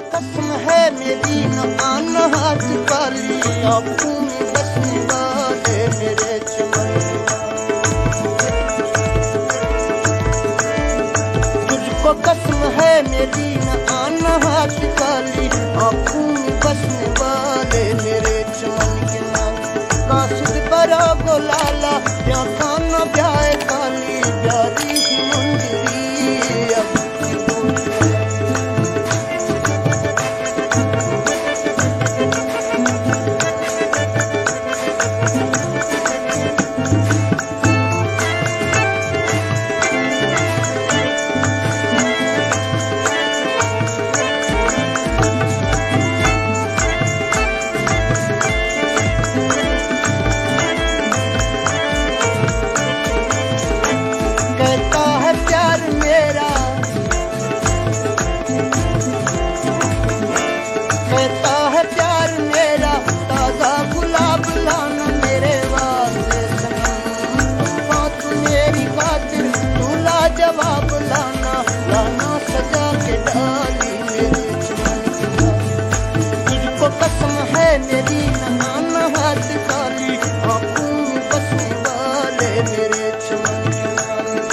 कसम है मेरी न आना हाथ वाली, आंखों में बसने वाले मेरे चमन। तुझको कसम है मेरी न आना हाथ वाली, आंखों में बसने वाले मेरे चमन के नाम। काशिद बरा गोलाला या खाना ब्याह काली, प्यारी ही मुंदरी अब कहता है प्यार मेरा, कहता है प्यार मेरा, ताजा गुलाब लाना मेरे वास्ते सनम। बात मेरी खातिर तू लाजवाब लाना, लाना सजा के डाली मेरे चमन की डाली। तुझको कसम है मेरी न आना हाथ काली, आंखों में बसने वाले मेरे चमन की डाली।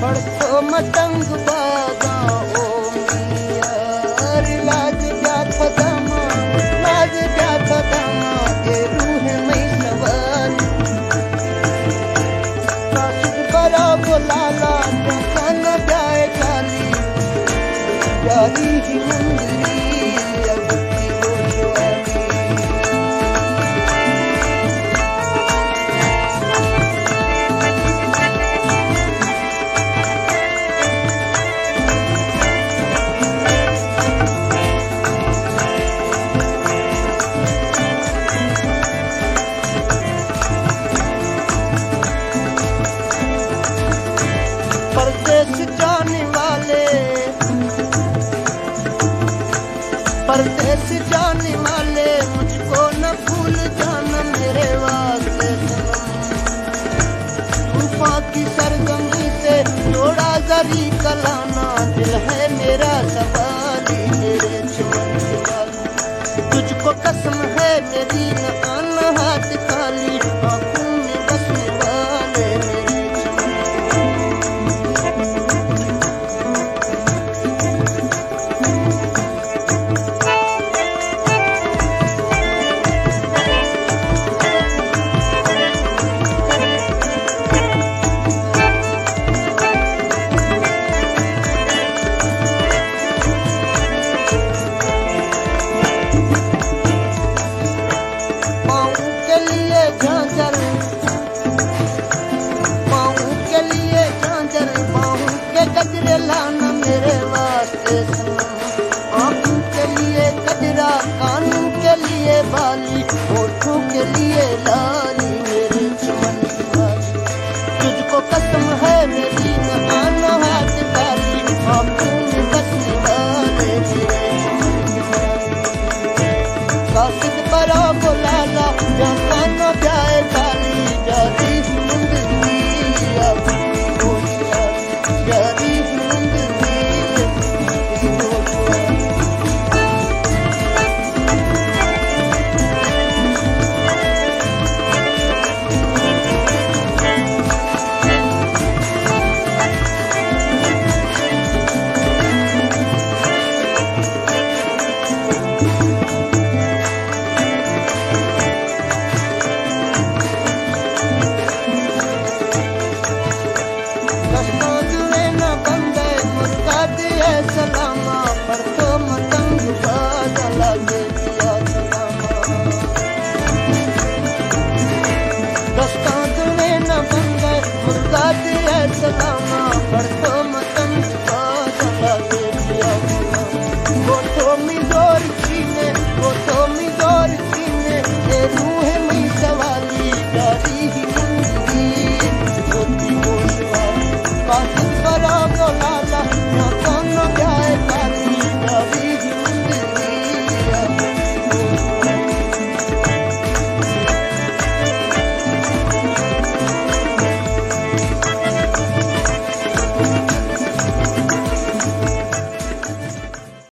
बड़को मतंग बागा ओ मियार, लाज गया था दामा, लाज गया था दामा के रूह में सवाल। काशिद बड़ा बोलाला तो खाना जाए काली, प्यारी ही मुंदरी अब की गोशवाली। परदेश जाने वाले, परदेश जाने वाले, मुझको न भूल जाना मेरे वास्ते सनम। तूफान की सरगमी से जोड़ा जरी कलाना, दिल है मेरा सवाली मेरे चमन के वाली। तुझको कसम है मेरी न आना हाथ खाली, आंखों में बसने वाले मेरे गजरे लाना मेरे वास्ते सनम। आँखों के लिए गजरा, कानों के लिए बाली, होठों के लिए लाली मेरे चमन की वाली। तुझको कसम है मेरी न आना हाथ काली, आँखों में बसने वाले मेरे चमन की वाली। काशिद बड़ा बोला